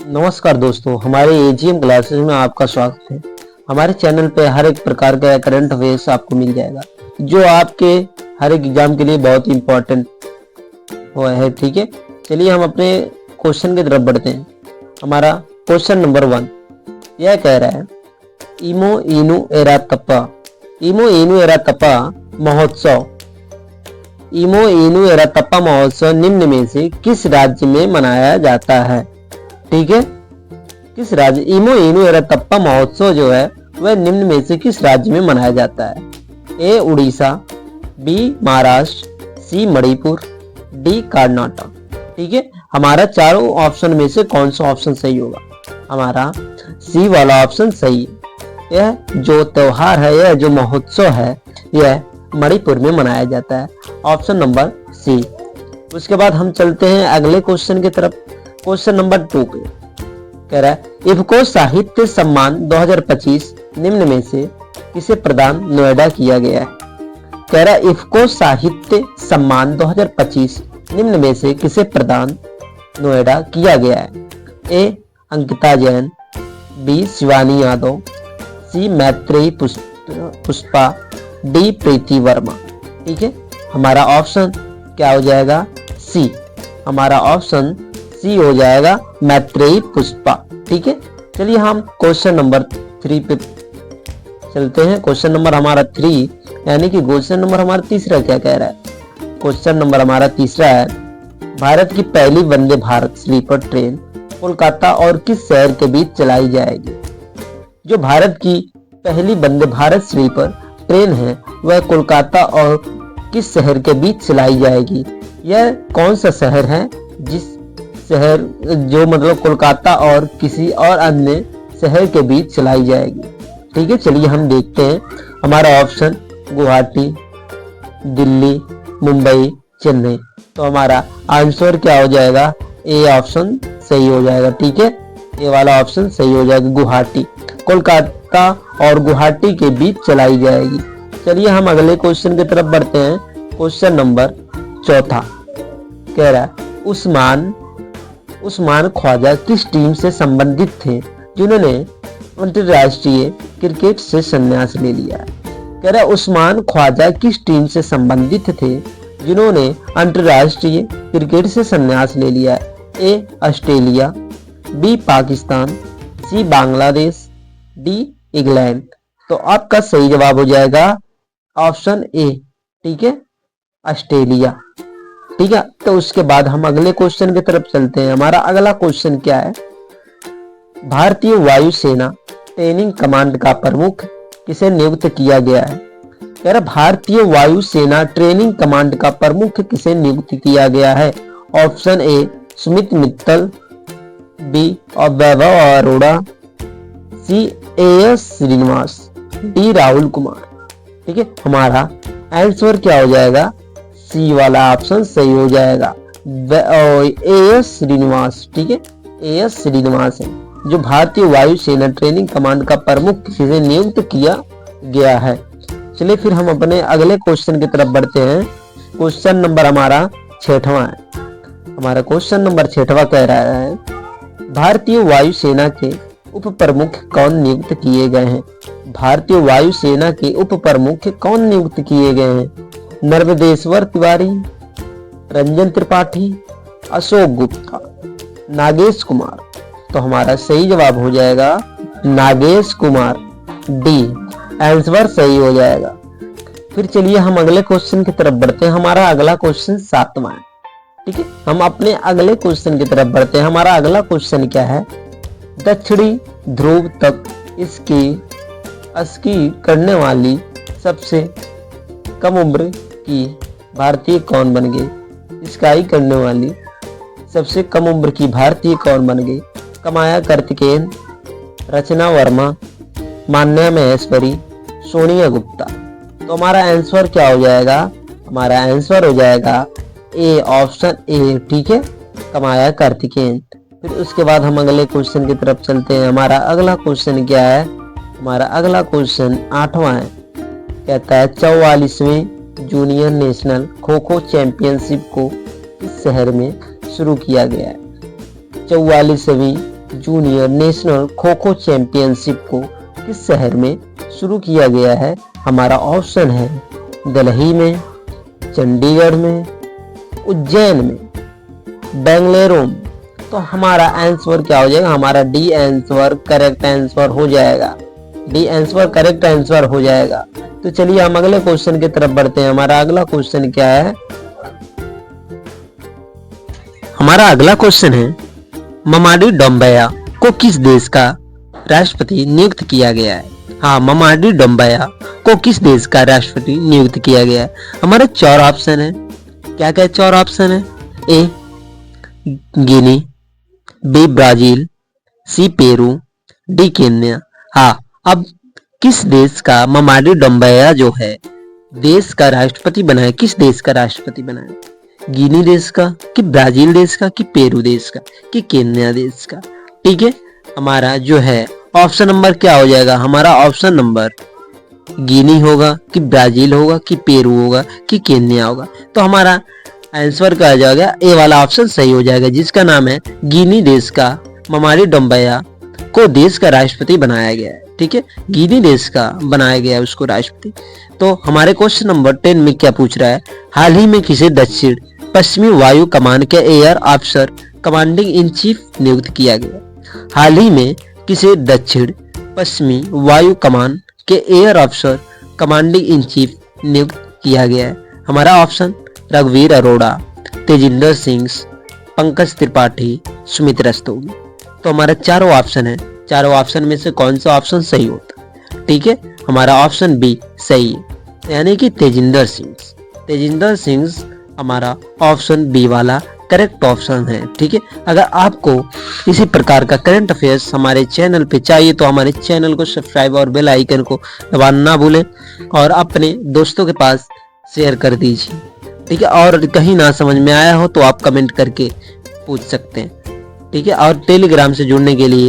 नमस्कार दोस्तों, हमारे एजीएम क्लासेस में आपका स्वागत है। हमारे चैनल पे हर एक प्रकार का करंट अफेयर्स आपको मिल जाएगा जो आपके हर एक एग्जाम के लिए बहुत ही इम्पोर्टेंट हुआ है। ठीक है, चलिए हम अपने क्वेश्चन की तरफ बढ़ते हैं। हमारा क्वेश्चन नंबर 1 यह कह रहा है, इमो इनु एरातप्पा महोत्सव निम्न में से किस राज्य में मनाया जाता है? ठीक है, किस राज्य इमो इनु एरातप्पा महोत्सव जो है वह निम्न में से किस राज्य में मनाया जाता है? ए उड़ीसा, बी महाराष्ट्र, सी मणिपुर, डी कर्नाटक। ठीक है, हमारा चारों ऑप्शन में से कौन सा ऑप्शन सही होगा? हमारा सी वाला ऑप्शन सही है। यह जो त्योहार है, यह जो महोत्सव है, यह मणिपुर में मनाया जाता है। Option number C. उसके बाद हम चलते हैं अगले क्वेश्चन की तरफ। क्वेश्चन नंबर 2 कह रहा है, इफ्को साहित्य सम्मान 2025 निम्न में से किसे प्रदान नोएडा किया गया है? कह रहा है, इफ्को साहित्य सम्मान 2025 निम्न में से किसे प्रदान नोएडा किया गया है? ए अंकिता जैन, बी शिवानी यादव, सी मैत्रेयी पुष्पा, डी प्रीति वर्मा। ठीक है, हमारा ऑप्शन क्या हो जाएगा? सी। हमारा ऑप्शन सी हो जाएगा, मैत्रेयी पुष्पा। ठीक है, चलिए हम क्वेश्चन नंबर 3 पे चलते हैं। क्वेश्चन नंबर हमारा 3 यानी कि क्वेश्चन नंबर हमारा तीसरा क्या कह रहा है? क्वेश्चन नंबर हमारा तीसरा है, भारत की पहली वंदे भारत स्लीपर ट्रेन कोलकाता और किस शहर के बीच चलाई जाएगी? जो भारत की पहली वंदे भारत स्लीपर ट्रेन है वह कोलकाता और किस शहर के बीच चलाई जाएगी? यह कौन सा शहर है जिस शहर जो मतलब कोलकाता और किसी और अन्य शहर के बीच चलाई जाएगी? ठीक है, चलिए हम देखते हैं। हमारा ऑप्शन गुवाहाटी, दिल्ली, मुंबई, चेन्नई। तो हमारा आंसर क्या हो जाएगा? ए ऑप्शन सही हो जाएगा। ठीक है, ए वाला ऑप्शन सही हो जाएगा, गुवाहाटी। कोलकाता और गुवाहाटी के बीच चलाई जाएगी। चलिए हम अगले क्वेश्चन की तरफ बढ़ते हैं। क्वेश्चन नंबर 4 कह रहा है, उस्मान ख्वाजा किस टीम से संबंधित थे जिन्होंने अंतरराष्ट्रीय क्रिकेट से संन्यास ले लिया है? कह रहा है, उस्मान ख्वाजा किस टीम से संबंधित थे जिन्होंने अंतरराष्ट्रीय क्रिकेट से संन्यास ले लिया है? A Australia, B Pakistan, C Bangladesh, D England. तो आपका सही जवाब हो जाएगा ऑप्शन ए। ठीक है, ऑस्ट्रेलिया। ठीक है, तो उसके बाद हम अगले क्वेश्चन की तरफ चलते हैं। हमारा अगला क्वेश्चन क्या है, भारतीय वायुसेना ट्रेनिंग कमांड का प्रमुख किसे नियुक्त किया गया है? कह रहा भारतीय वायुसेना ट्रेनिंग कमांड का प्रमुख किसे नियुक्त किया गया है? Option A Sumit Mittal, B Vaibhav Arora, C AS Srinivas, D Rahul Kumar. ठीक है, हमारा आंसर क्या हो जाएगा? सी वाला ऑप्शन सही हो जाएगा, एएस श्रीनिवास। ठीक है, एएस श्रीनिवास है जो भारतीय वायुसेना ट्रेनिंग कमांड का प्रमुख किसे नियुक्त किया गया है। चलिए फिर हम अपने अगले क्वेश्चन की तरफ बढ़ते हैं। क्वेश्चन नंबर हमारा 6वां है। हमारा क्वेश्चन नंबर 6वां कह रहा है, भारतीय वायुसेना के उप प्रमुख कौन नियुक्त किए गए हैं? भारतीय वायुसेना के उप प्रमुख कौन नियुक्त किए गए हैं? नर्मदेश्वर तिवारी, रंजन त्रिपाठी, अशोक गुप्ता, नागेश कुमार। तो हमारा सही जवाब हो जाएगा नागेश कुमार, डी आंसर सही हो जाएगा। फिर चलिए हम अगले क्वेश्चन की तरफ बढ़ते हैं। हमारा अगला क्वेश्चन 7वां है। ठीक है, हम अपने अगले क्वेश्चन की तरफ बढ़ते हैं। हमारा अगला क्वेश्चन क्या है, दक्षिणी ध्रुव तक स्की करने वाली सबसे कम उम्र की भारतीय कौन बन गई? स्काई करने वाली सबसे कम उम्र की भारतीय कौन बन गई? कामाया कार्तिकेयन, रचना वर्मा, मान्या महेश्वरी, सोनिया गुप्ता। तो हमारा आंसर क्या हो जाएगा? हमारा आंसर हो जाएगा ए ऑप्शन ए। ठीक है, कामाया कार्तिकेयन। फिर उसके बाद हम अगले क्वेश्चन की तरफ चलते हैं। हमारा अगला क्वेश्चन क्या है? हमारा अगला क्वेश्चन 8वां है। कहता है, 44वें junior national kho kho championship को किस शहर में शुरू किया गया है? 44वीं junior national kho kho championship को किस शहर में शुरू किया गया है? हमारा ऑप्शन है दिल्ली में, चंडीगढ़ में, उज्जैन में, बेंगलुरु में। तो हमारा आंसर क्या हो जाएगा? हमारा डी आंसर करेक्ट आंसर हो जाएगा। डी आंसर करेक्ट आंसर हो जाएगा। तो चलिए हम अगले क्वेश्चन की तरफ बढ़ते हैं। हमारा अगला क्वेश्चन क्या है? हमारा अगला क्वेश्चन है ममाडी डोम्बैया को किस देश का राष्ट्रपति नियुक्त किया गया है? हाँ, ममाडी डोम्बैया को किस देश का राष्ट्रपति नियुक्त किया गया है? हमारे 4 ऑप्शन है। क्या क्या 4 ऑप्शन है? ए गिनी, बी ब्राजील, सी पेरू, डी केन्या। हाँ, अब किस देश का ममाडी डोम्बैया जो है देश का राष्ट्रपति बना है? किस देश का राष्ट्रपति बना है? गिनी देश का, कि ब्राजील देश का, कि पेरू देश का, कि केन्या देश का? ठीक है, हमारा जो है ऑप्शन नंबर क्या हो जाएगा? हमारा ऑप्शन नंबर गिनी होगा, कि ब्राजील होगा, कि पेरू होगा, कि केन्या होगा। तो हमारा आंसर क्या हो जाएगा? ए वाला ऑप्शन सही हो जाएगा, जिसका नाम है गिनी देश का ममाडी डोम्बैया को देश का राष्ट्रपति बनाया गया है। ठीक है, गिनी देश का बनाया गया है उसको राष्ट्रपति। तो हमारे क्वेश्चन नंबर 10 में क्या पूछ रहा है? हाल ही में किसे दक्षिण पश्चिमी वायु कमान के air officer commanding in chief नियुक्त किया गया? हाल ही में किसे दक्षिण पश्चिमी वायु कमान के air officer commanding in chief नियुक्त किया गया है? हमारा ऑप्शन रघुवीर अरोड़ा, तेजिंदर सिंह, पंकज त्रिपाठी, सुमित रस्तोगी। तो हमारा चारों ऑप्शन है। चारों ऑप्शन में से कौन सा ऑप्शन सही होता है? ठीक है, हमारा ऑप्शन बी सही है, यानी कि तेजिंदर सिंह। तेजिंदर सिंह हमारा ऑप्शन बी वाला करेक्ट ऑप्शन है। ठीक है, अगर आपको इसी प्रकार का करंट अफेयर्स हमारे चैनल पे चाहिए तो हमारे चैनल को सब्सक्राइब और बेल आइकन को दबाना ना भूलें और अपने दोस्तों के पास शेयर कर दीजिए। ठीक है, और कहीं ना समझ में आया हो तो आप कमेंट करके पूछ सकते हैं। ठीक है, और टेलीग्राम से जुड़ने के लिए